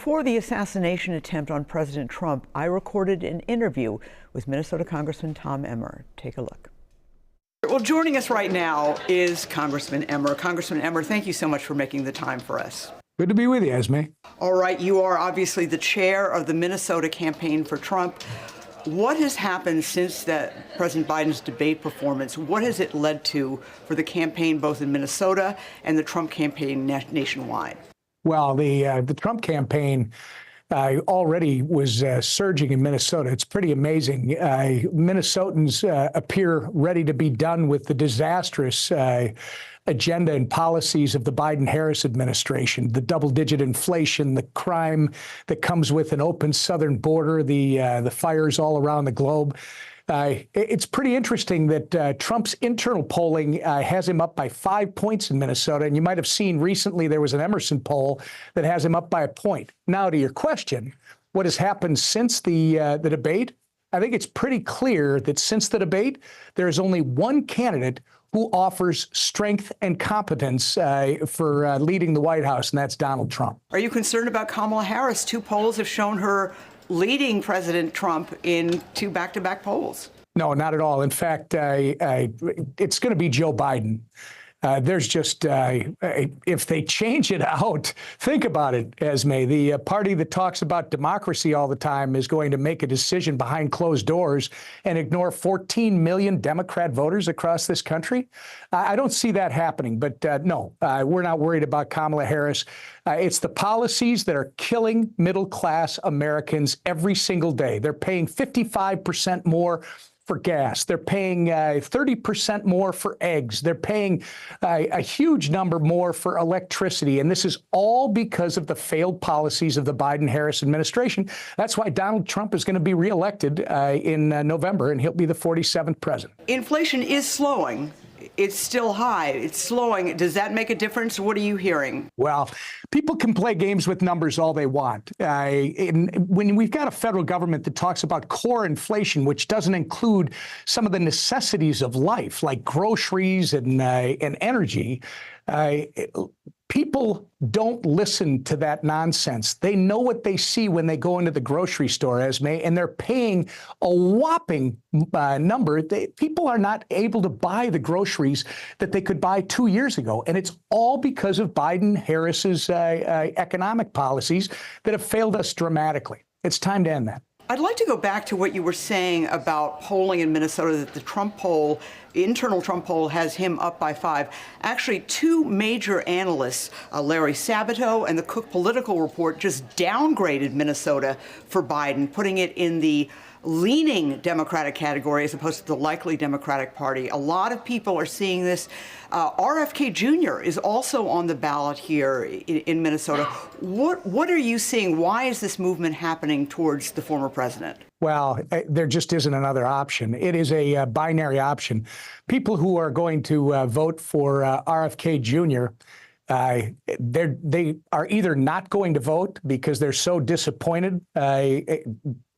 Before the assassination attempt on President Trump, I recorded an interview with Minnesota Congressman Tom Emmer. Take a look. Well, joining us right now is Congressman Emmer. Congressman Emmer, thank you so much for making the time for us. Good to be with you, Esme. All right, you are obviously the chair of the Minnesota campaign for Trump. What has happened since that President Biden's debate performance? What has it led to for the campaign both in Minnesota and the Trump campaign nationwide? Well, the Trump campaign already was surging in Minnesota. It's pretty amazing. Minnesotans appear ready to be done with the disastrous agenda and policies of the Biden-Harris administration, the double-digit inflation, the crime that comes with an open southern border, the fires all around the globe. It's pretty interesting that Trump's internal polling has him up by 5 points in Minnesota. And you might have seen recently there was an Emerson poll that has him up by a point. Now, to your question, what has happened since the debate? I think it's pretty clear that since the debate, there is only one candidate who offers strength and competence for leading the White House, and that's Donald Trump. Are you concerned about Kamala Harris? Two polls have shown her leading President Trump in two back-to-back polls. No, not at all. In fact, it's going to be Joe Biden. There's just, if they change it out, think about it, Esme. The party that talks about democracy all the time is going to make a decision behind closed doors and ignore 14 million Democrat voters across this country. I don't see that happening. But no, we're not worried about Kamala Harris. It's the policies that are killing middle-class Americans every single day. They're paying 55% more for gas. They're paying 30% more for eggs. They're paying a huge number more for electricity. And this is all because of the failed policies of the Biden-Harris administration. That's why Donald Trump is going to be reelected in November, and he'll be the 47th president. Inflation is slowing. It's still high. It's slowing. Does that make a difference? What are you hearing? Well, people can play games with numbers all they want. When we've got a federal government that talks about core inflation, which doesn't include some of the necessities of life, like groceries and energy, people don't listen to that nonsense. They know what they see when they go into the grocery store, Esme, and they're paying a whopping number. People are not able to buy the groceries that they could buy 2 years ago. And it's all because of Biden-Harris's economic policies that have failed us dramatically. It's time to end that. I'd like to go back to what you were saying about polling in Minnesota, that the Trump poll, internal Trump poll, has him up by 5. Actually, two major analysts, Larry Sabato and the Cook Political Report, just downgraded Minnesota for Biden, putting it in the leaning Democratic category as opposed to the likely Democratic Party. A lot of people are seeing this. RFK Jr. is also on the ballot here in Minnesota. What are you seeing? Why is this movement happening towards the former president? Well, there just isn't another option. It is a binary option. People who are going to vote for RFK Jr., they are either not going to vote because they're so disappointed,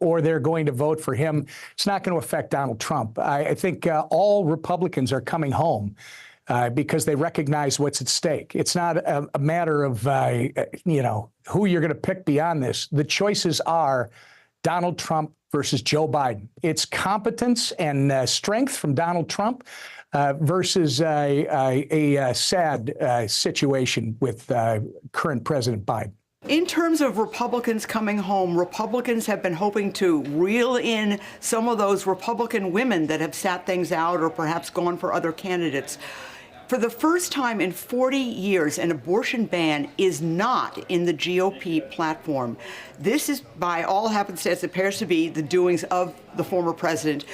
or they're going to vote for him. It's not going to affect Donald Trump. I think all Republicans are coming home because they recognize what's at stake. It's not a matter of, who you're going to pick beyond this. The choices are Donald Trump versus Joe Biden. It's competence and strength from Donald Trump versus a sad situation with current President Biden. In terms of Republicans coming home, Republicans have been hoping to reel in some of those Republican women that have sat things out or perhaps gone for other candidates. For the first time in 40 years, an abortion ban is not in the GOP platform. This is, by all happenstance, appears to be the doings of the former president.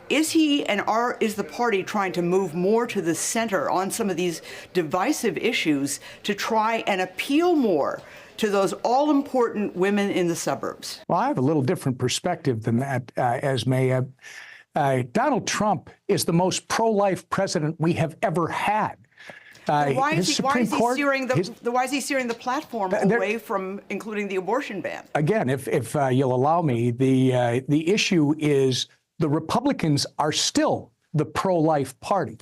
Is he and is the party trying to move more to the center on some of these divisive issues to try and appeal more to those all-important women in the suburbs? Well, I have a little different perspective than that, Esme. Donald Trump is the most pro-life president we have ever had. Why is he steering the platform away from including the abortion ban? Again, if you'll allow me, the issue is the Republicans are still the pro-life party.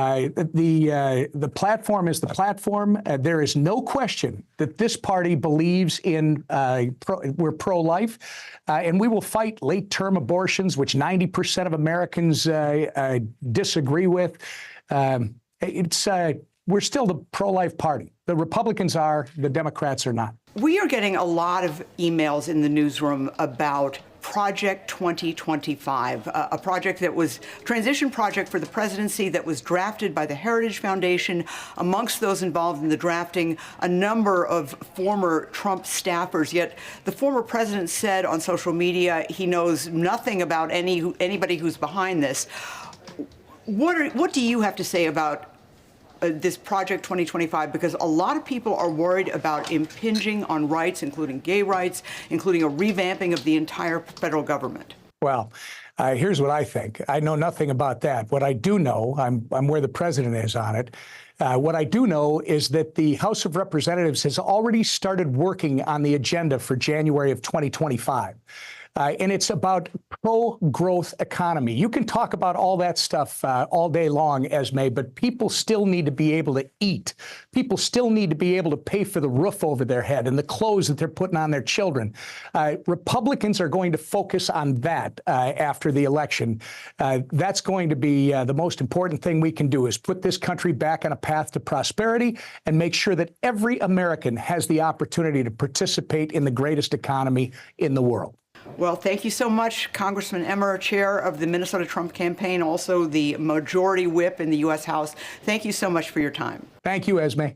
The platform is the platform. There is no question that this party believes in we're pro-life, and we will fight late-term abortions, which 90% of Americans disagree with. We're still the pro-life party. The Republicans are, the Democrats are not. We are getting a lot of emails in the newsroom about Project 2025, a project that was transition project for the presidency that was drafted by the Heritage Foundation. Amongst those involved in the drafting, a number of former Trump staffers. Yet the former president said on social media he knows nothing about anybody who's behind this. What do you have to say about this Project 2025, because a lot of people are worried about impinging on rights, including gay rights, including a revamping of the entire federal government? Well, here's what I think. I know nothing about that. What I do know, I'm where the president is on it. What I do know is that the House of Representatives has already started working on the agenda for January of 2025. And it's about pro-growth economy. You can talk about all that stuff all day long, Esme, but people still need to be able to eat. People still need to be able to pay for the roof over their head and the clothes that they're putting on their children. Republicans are going to focus on that after the election. That's going to be the most important thing we can do, is put this country back on a path to prosperity and make sure that every American has the opportunity to participate in the greatest economy in the world. Well, thank you so much, Congressman Emmer, chair of the Minnesota Trump campaign, also the majority whip in the U.S. House. Thank you so much for your time. Thank you, Esme.